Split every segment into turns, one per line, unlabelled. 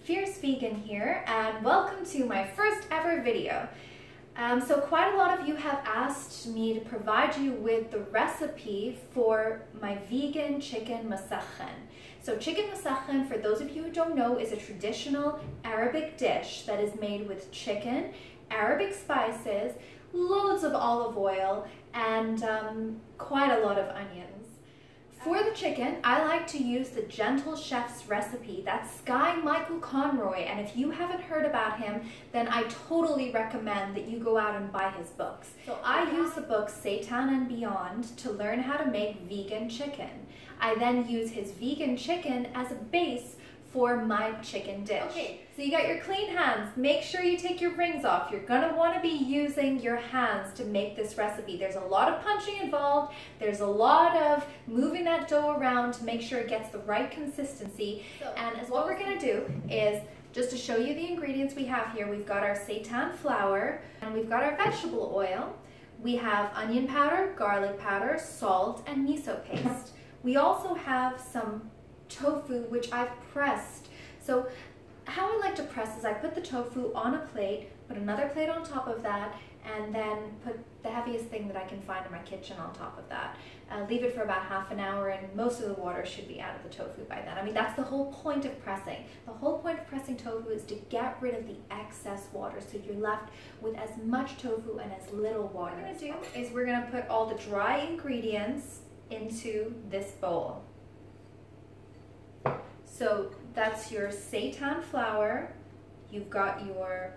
Fierce Vegan here, and welcome to my first ever video. So quite a lot of you have asked me to provide you with the recipe for my vegan chicken mussakhan. So chicken mussakhan, for those of you who don't know, is a traditional Arabic dish that is made with chicken, Arabic spices, loads of olive oil, and quite a lot of onions. For the chicken, I like to use the Gentle Chef's recipe. That's Guy Michael Conroy, and if you haven't heard about him, then I totally recommend that you go out and buy his books. So I use the book Z.A.N and Beyond to learn how to make vegan chicken. I then use his vegan chicken as a base for my chicken dish. Okay, so you got your clean hands. Make sure you take your rings off. You're gonna wanna be using your hands to make this recipe. There's a lot of punching involved. There's a lot of moving that dough around to make sure it gets the right consistency. And as what we're gonna do is, just to show you the ingredients we have here, we've got our seitan flour, and we've got our vegetable oil. We have onion powder, garlic powder, salt, and miso paste. We also have some tofu, which I've pressed. So how I like to press is I put the tofu on a plate, put another plate on top of that, and then put the heaviest thing that I can find in my kitchen on top of that. Leave it for about half an hour, and most of the water should be out of the tofu by then. I mean, that's the whole point of pressing. The whole point of pressing tofu is to get rid of the excess water, so you're left with as much tofu and as little water. What we're gonna do is we're gonna put all the dry ingredients into this bowl. So that's your seitan flour, you've got your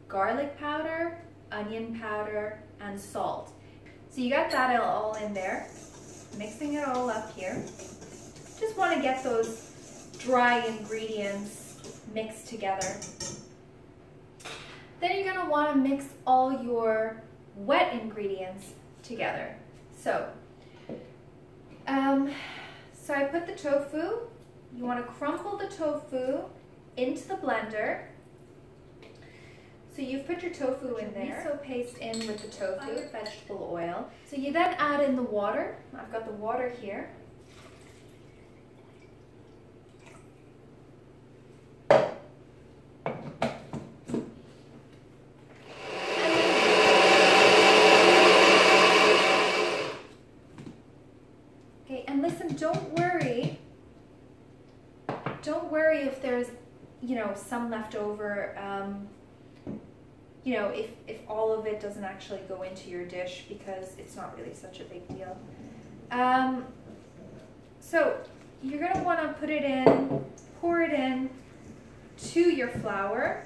garlic powder, onion powder, and salt. So you got that all in there, mixing it all up here. Just want to get those dry ingredients mixed together. Then you're going to want to mix all your wet ingredients together. So I put the tofu. You want to crumble the tofu into the blender. So you've put your tofu in there. Miso paste in with the tofu, vegetable oil. So you then add in the water. I've got the water here. Okay, and listen, don't worry if there's, some left over, if all of it doesn't actually go into your dish, because it's not really such a big deal. So you're going to want to pour it in to your flour,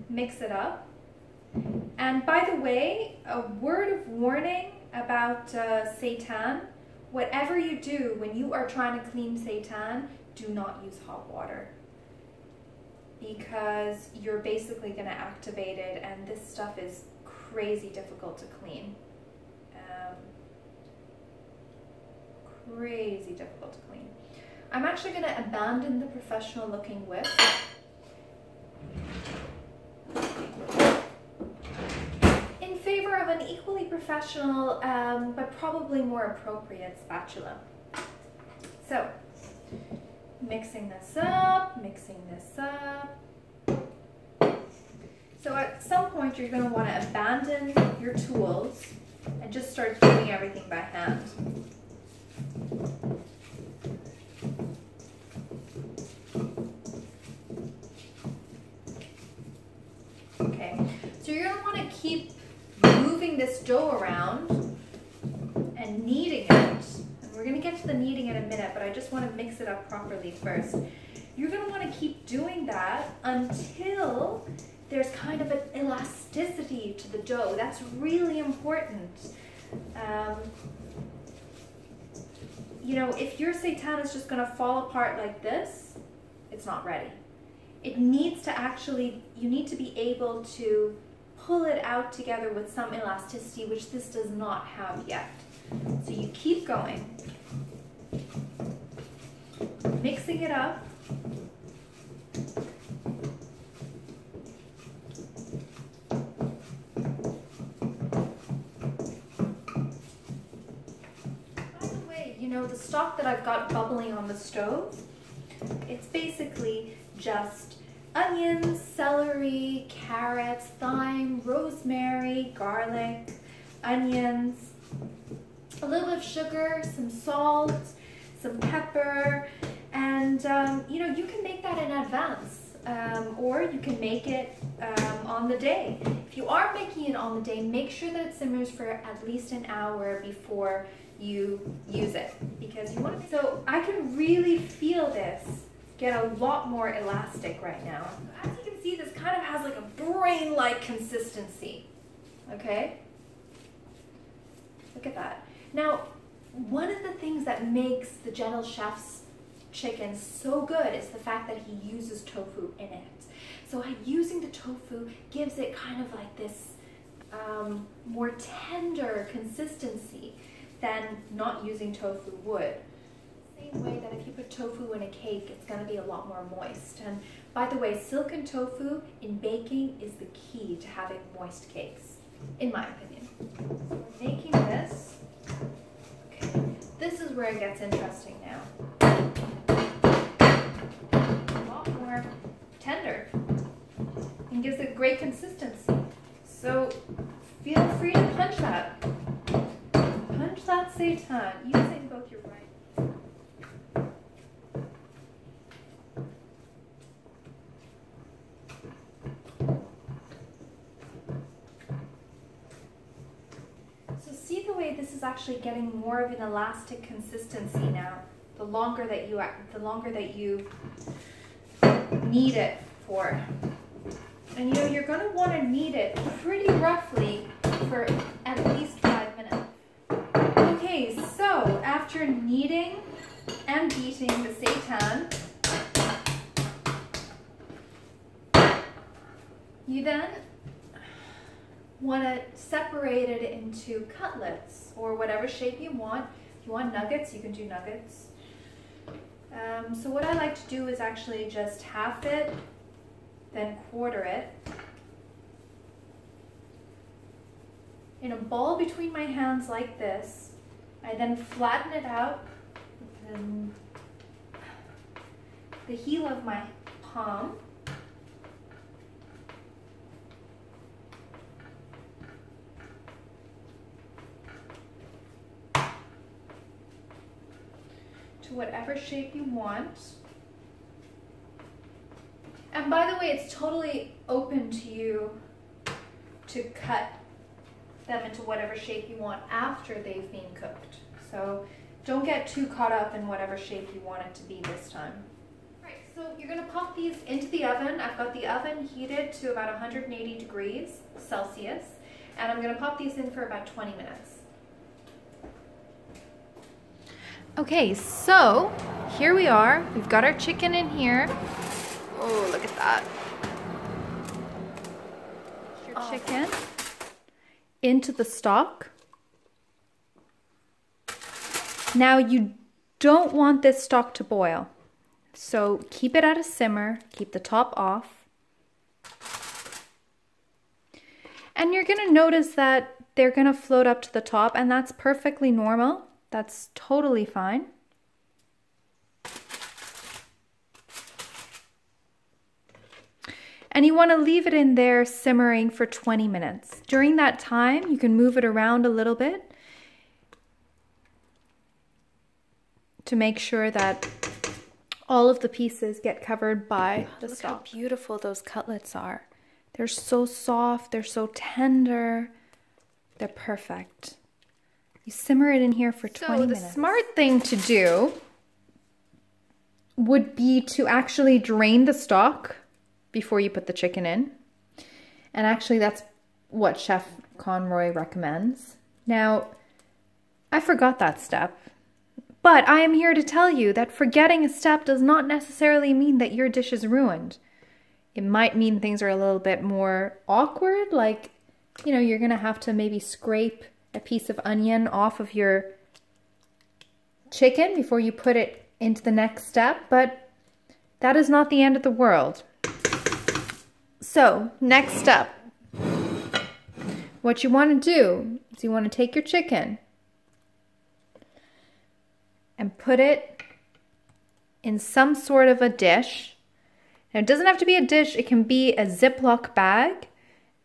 mix it up. And by the way, a word of warning about seitan: whatever you do when you are trying to clean seitan, do not use hot water, because you're basically going to activate it, and this stuff is crazy difficult to clean. Crazy difficult to clean. I'm actually going to abandon the professional looking whisk in favor of an equally professional but probably more appropriate spatula. So mixing this up. So at some point you're going to want to abandon your tools and just start doing everything by hand. Okay, so you're going to want to keep moving this dough around and kneading it. And we're going to get to the kneading in a minute, but I just want to mix it up properly first. You're going to want to keep doing that until there's kind of an elasticity to the dough. That's really important. If your seitan is just going to fall apart like this, it's not ready. It needs to actually, you need to be able to pull it out together with some elasticity, which this does not have yet. So you keep going, mixing it up. By the way, the stock that I've got bubbling on the stove, It's basically just onions, celery, carrots, thyme, rosemary, garlic, onions, a little bit of sugar, some salt, some pepper, and you know, you can make that in advance. Or you can make it on the day. If you are making it on the day, make sure that it simmers for at least an hour before you use it, because you want to. So I can really feel this get a lot more elastic right now. As you can see, this kind of has like a brain-like consistency. Okay? Look at that. Now, one of the things that makes the Gentle Chef's chicken so good is the fact that he uses tofu in it. So using the tofu gives it kind of like this more tender consistency than not using tofu would. Same way that if you put tofu in a cake, it's going to be a lot more moist. And by the way, silken tofu in baking is the key to having moist cakes, in my opinion. So we're making this. Okay, this is where it gets interesting now. More tender and gives it great consistency. So feel free to punch that. Punch that Z.A.N. Using both your right. So see the way this is actually getting more of an elastic consistency now. The longer that you knead it for. And you know, you're going to want to knead it pretty roughly for at least 5 minutes. Okay, so after kneading and beating the Z.A.N, you then want to separate it into cutlets or whatever shape you want. If you want nuggets, you can do nuggets. So what I like to do is actually just half it, then quarter it. In a ball between my hands like this, I then flatten it out with the heel of my palm. To whatever shape you want. And by the way, it's totally open to you to cut them into whatever shape you want after they've been cooked. So don't get too caught up in whatever shape you want it to be this time. All right, so you're gonna pop these into the oven. I've got the oven heated to about 180 degrees Celsius, and I'm gonna pop these in for about 20 minutes. Okay, so here we are. We've got our chicken in here. Oh, look at that. Your chicken into the stock. Now you don't want this stock to boil, so keep it at a simmer, keep the top off. And you're gonna notice that they're gonna float up to the top, and that's perfectly normal. That's totally fine. And you want to leave it in there simmering for 20 minutes. During that time, you can move it around a little bit to make sure that all of the pieces get covered by the stock. Look how beautiful those cutlets are. They're so soft, they're so tender, they're perfect. You simmer it in here for 20 minutes. So the smart thing to do would be to actually drain the stock before you put the chicken in. And actually that's what Chef Conroy recommends. Now, I forgot that step, but I am here to tell you that forgetting a step does not necessarily mean that your dish is ruined. It might mean things are a little bit more awkward, like, you know, you're gonna have to maybe scrape a piece of onion off of your chicken before you put it into the next step, but that is not the end of the world. So, next step. What you want to do is you want to take your chicken and put it in some sort of a dish. Now, it doesn't have to be a dish. It can be a Ziploc bag.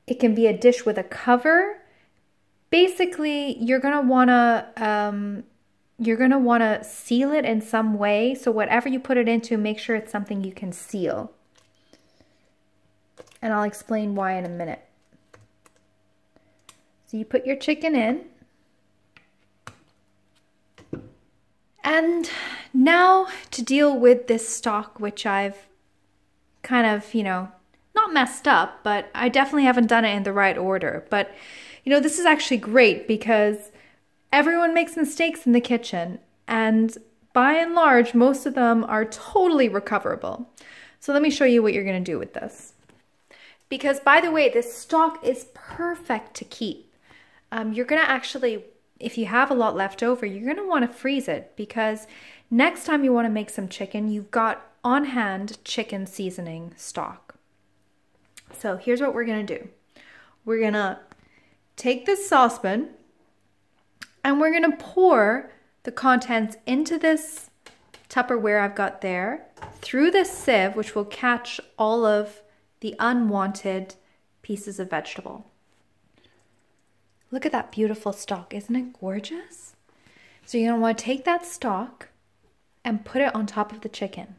It can be a dish with a cover. Basically, you're gonna wanna seal it in some way. So whatever you put it into, make sure it's something you can seal. And I'll explain why in a minute. So you put your chicken in. And now to deal with this stock, which I've kind of, not messed up, but I definitely haven't done it in the right order. But, this is actually great because everyone makes mistakes in the kitchen. And by and large, most of them are totally recoverable. So let me show you what you're going to do with this. Because, by the way, this stock is perfect to keep. You're going to actually, if you have a lot left over, you're going to want to freeze it because next time you want to make some chicken, you've got on hand chicken seasoning stock. So here's what we're going to do. We're going to take this saucepan and we're going to pour the contents into this Tupperware I've got there through this sieve, which will catch all of the unwanted pieces of vegetable. Look at that beautiful stock. Isn't it gorgeous? So you're going to want to take that stock and put it on top of the chicken.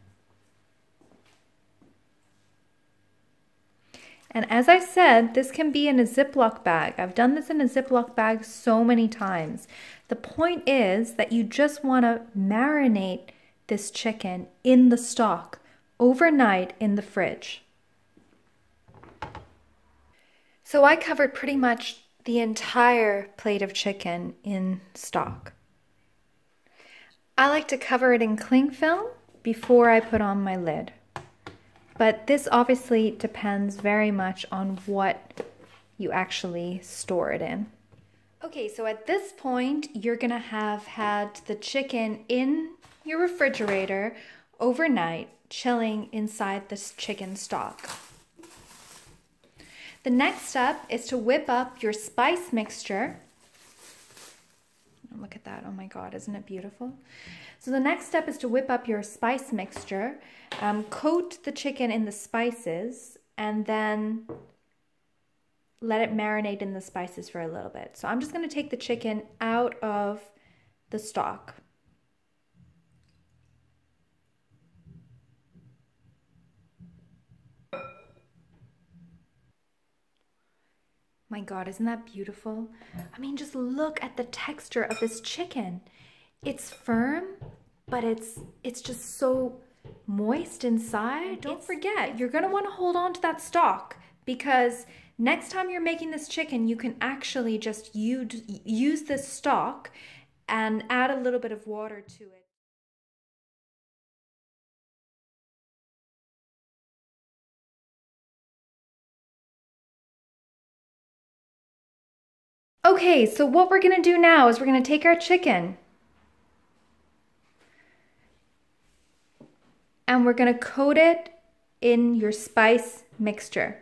And as I said, this can be in a Ziploc bag. I've done this in a Ziploc bag so many times. The point is that you just want to marinate this chicken in the stock overnight in the fridge. So I covered pretty much the entire plate of chicken in stock. I like to cover it in cling film before I put on my lid. But this obviously depends very much on what you actually store it in. Okay, so at this point, you're gonna have had the chicken in your refrigerator overnight, chilling inside this chicken stock. The next step is to whip up your spice mixture. Look at that, oh my God, isn't it beautiful? So the next step is to whip up your spice mixture, coat the chicken in the spices, and then let it marinate in the spices for a little bit. So I'm just gonna take the chicken out of the stock. My God, isn't that beautiful? I mean, just look at the texture of this chicken. It's firm, but it's just so moist inside. Don't forget, you're gonna wanna hold on to that stock because next time you're making this chicken, you can actually just use this stock and add a little bit of water to it. Okay, so what we're gonna do now is we're gonna take our chicken and we're gonna coat it in your spice mixture.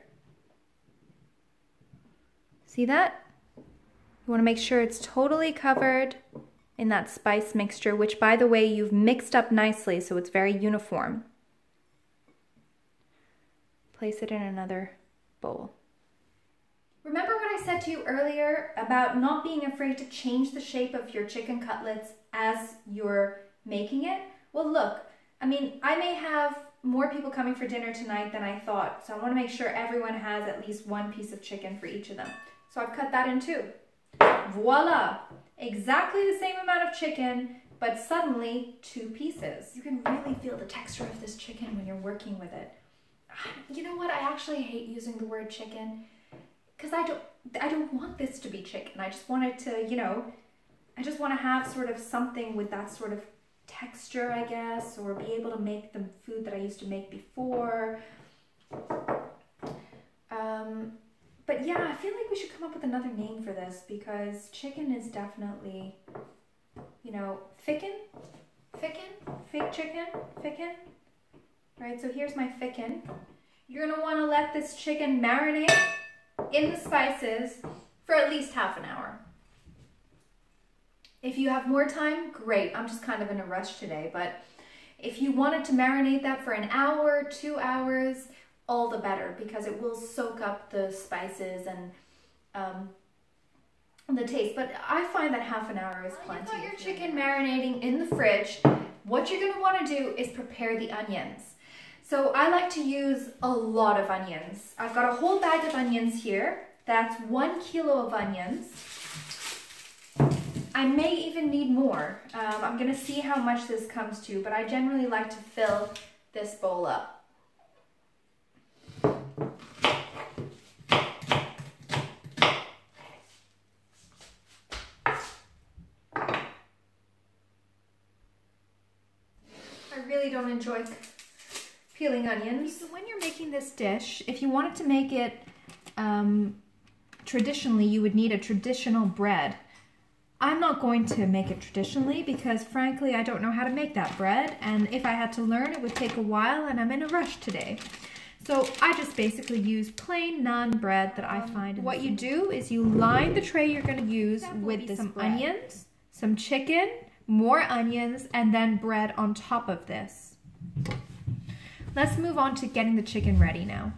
See that? You wanna make sure it's totally covered in that spice mixture, which by the way, you've mixed up nicely so it's very uniform. Place it in another bowl. Remember what I said to you earlier about not being afraid to change the shape of your chicken cutlets as you're making it? Well, look, I mean, I may have more people coming for dinner tonight than I thought, so I want to make sure everyone has at least one piece of chicken for each of them. So I've cut that in two. Voila! Exactly the same amount of chicken, but suddenly two pieces. You can really feel the texture of this chicken when you're working with it. You know what? I actually hate using the word chicken because I don't want this to be chicken. I just want it to, I just want to have sort of something with that sort of texture, I guess, or be able to make the food that I used to make before. But yeah, I feel like we should come up with another name for this because chicken is definitely, fake chicken. Right, so here's my chicken. You're gonna wanna let this chicken marinate in the spices for at least half an hour. If you have more time, great. I'm just kind of in a rush today, but If you wanted to marinate that for an hour, 2 hours, all the better, because it will soak up the spices and the taste. But I find that half an hour is plenty. You've got your chicken marinating in the fridge. What you're gonna wanna do is prepare the onions. So I like to use a lot of onions. I've got a whole bag of onions here. That's 1 kilo of onions. I may even need more. I'm gonna see how much this comes to, but I generally like to fill this bowl up. I really don't enjoy peeling onions. So when you're making this dish, if you wanted to make it traditionally, you would need a traditional bread. I'm not going to make it traditionally because frankly, I don't know how to make that bread. And if I had to learn, it would take a while and I'm in a rush today. So I just basically use plain naan bread that I find. What you do is you line the tray you're gonna use with some onions, some chicken, more onions, and then bread on top of this. Let's move on to getting the chicken ready now.